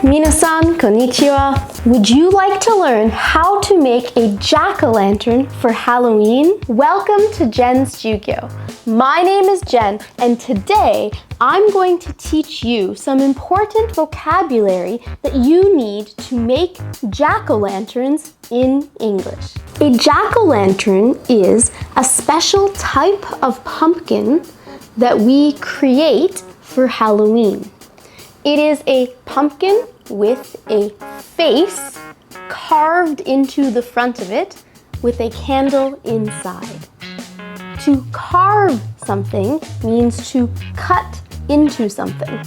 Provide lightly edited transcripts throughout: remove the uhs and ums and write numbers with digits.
Minasan, konnichiwa. Would you like to learn how to make a jack-o'-lantern for Halloween? Welcome to Jen's Jyugyou. My name is Jen, and today I'm going to teach you some important vocabulary that you need to make jack-o'-lanterns in English. A jack-o'-lantern is a special type of pumpkin that we create for Halloween. It is a pumpkin with a face carved into the front of it with a candle inside. To carve something means to cut into something.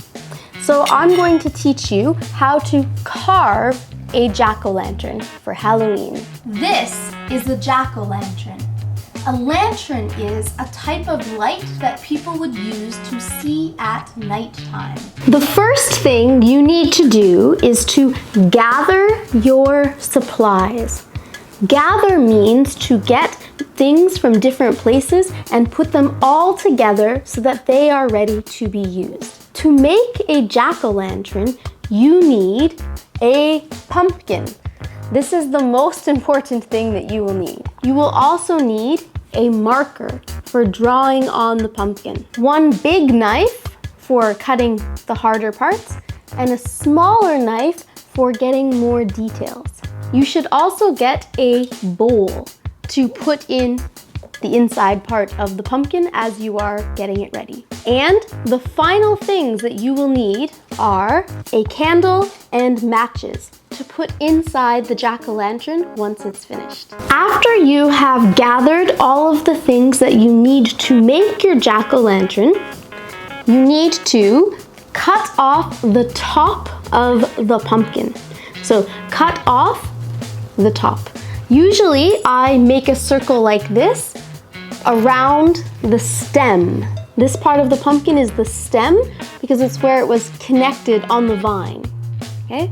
So I'm going to teach you how to carve a jack-o'-lantern for Halloween. This is a jack-o'-lantern. A lantern is a type of light that people would use to see at nighttime. The first thing you need to do is to gather your supplies. Gather means to get things from different places and put them all together so that they are ready to be used. To make a jack-o'-lantern, you need a pumpkin. This is the most important thing that you will need. You will also need a marker for drawing on the pumpkin, one big knife for cutting the harder parts, and a smaller knife for getting more details. You should also get a bowl to put in the inside part of the pumpkin as you are getting it ready. And the final things that you will need are a candle and matches to put inside the jack-o'-lantern once it's finished. After you have gathered all of the things that you need to make your jack-o'-lantern, you need to cut off the top of the pumpkin. So cut off the top. Usually I make a circle like this around the stem. This part of the pumpkin is the stem because it's where it was connected on the vine. Okay?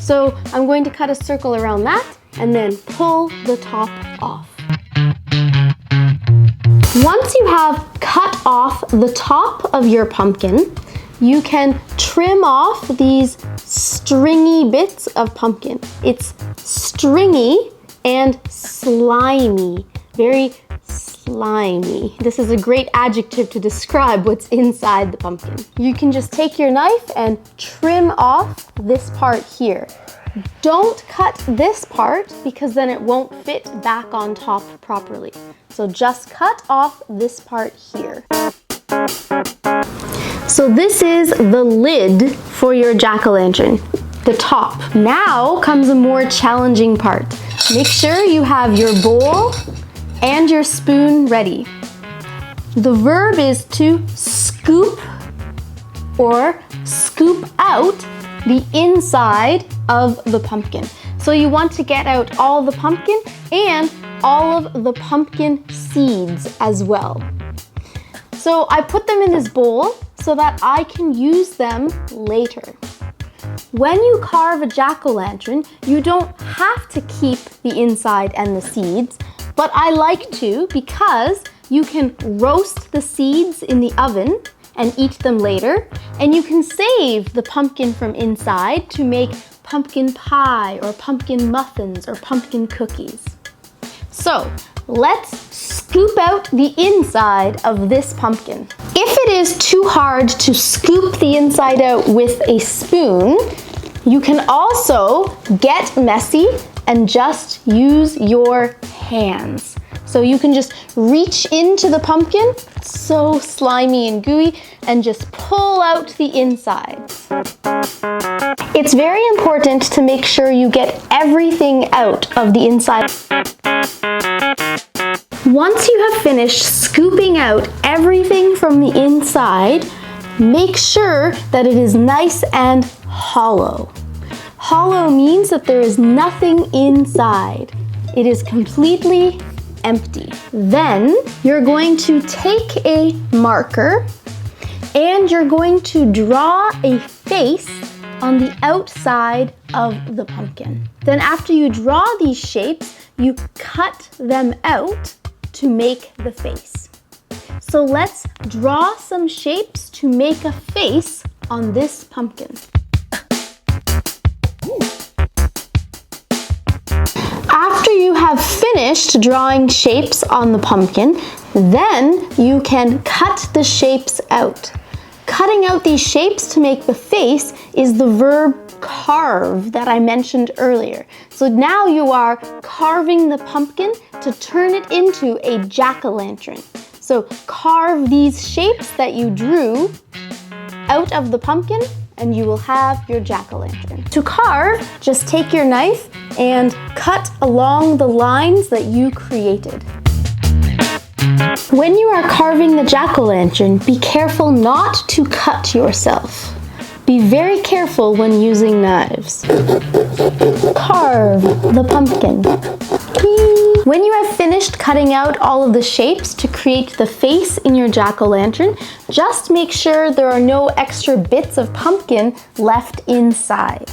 So I'm going to cut a circle around that and then pull the top off. Once you have cut off the top of your pumpkin, you can trim off these stringy bits of pumpkin. It's stringy and slimy, very slimy. This is a great adjective to describe what's inside the pumpkin. You can just take your knife and trim off this part here. Don't cut this part because then it won't fit back on top properly. So just cut off this part here. So this is the lid for your jack-o'-lantern, the top. Now comes a more challenging part. Make sure you have your bowl and your spoon ready. The verb is to scoop or scoop out the inside of the pumpkin. So you want to get out all the pumpkin and all of the pumpkin seeds as well. So I put them in this bowl so that I can use them later. When you carve a jack-o'-lantern, you don't have to keep the inside and the seeds, but I like to because you can roast the seeds in the oven and eat them later, and you can save the pumpkin from inside to make pumpkin pie or pumpkin muffins or pumpkin cookies. So let's scoop out the inside of this pumpkin. If it is too hard to scoop the inside out with a spoon, you can also get messy and just use your hands. So you can just reach into the pumpkin, so slimy and gooey, and just pull out the inside. It's very important to make sure you get everything out of the inside. Once you have finished scooping out everything from the inside, make sure that it is nice and hollow. Hollow means that there is nothing inside. It is completely empty. Then you're going to take a marker and you're going to draw a face on the outside of the pumpkin. Then after you draw these shapes, you cut them out to make the face. So let's draw some shapes to make a face on this pumpkin. you have finished drawing shapes on the pumpkin, then you can cut the shapes out. Cutting out these shapes to make the face is the verb carve that I mentioned earlier. So now you are carving the pumpkin to turn it into a jack-o'-lantern. So carve these shapes that you drew out of the pumpkin and you will have your jack-o'-lantern. To carve, just take your knife and cut along the lines that you created. When you are carving the jack-o'-lantern, be careful not to cut yourself. Be very careful when using knives. Carve the pumpkin. When you have finished cutting out all of the shapes to create the face in your jack-o'-lantern, just make sure there are no extra bits of pumpkin left inside.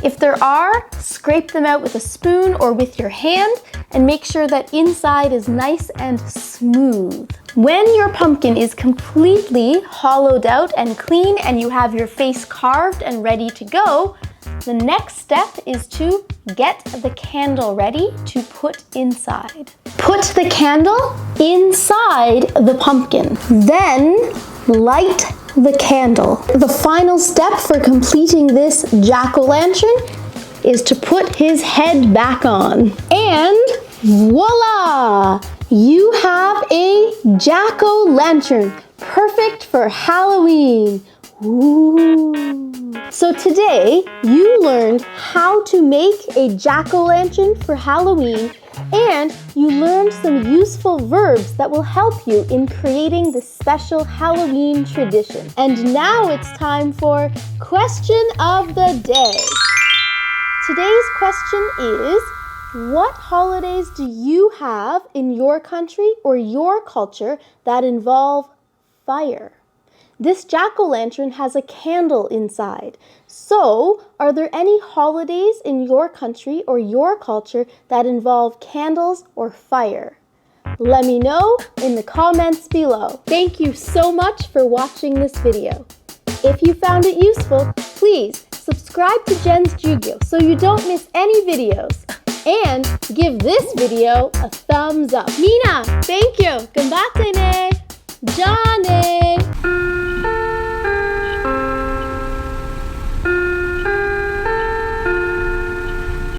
If there are, scrape them out with a spoon or with your hand and make sure that inside is nice and smooth. When your pumpkin is completely hollowed out and clean and you have your face carved and ready to go, the next step is to get the candle ready to put inside. Put the candle inside the pumpkin. Then light the candle. The final step for completing this jack-o'-lantern is to put his head back on. And voila! You have a jack-o'-lantern, perfect for Halloween. Ooh. So today, you learned how to make a jack-o'-lantern for Halloween, and you learned some useful verbs that will help you in creating this special Halloween tradition. And now it's time for Question of the Day. Today's question is, what holidays do you have in your country or your culture that involve fire? This jack-o'-lantern has a candle inside. So, are there any holidays in your country or your culture that involve candles or fire? Let me know in the comments below. Thank you so much for watching this video. If you found it useful, please subscribe to Jen's Jyugyou so you don't miss any videos. And give this video a thumbs up. Mina, thank you. Gambatte ne. Jane.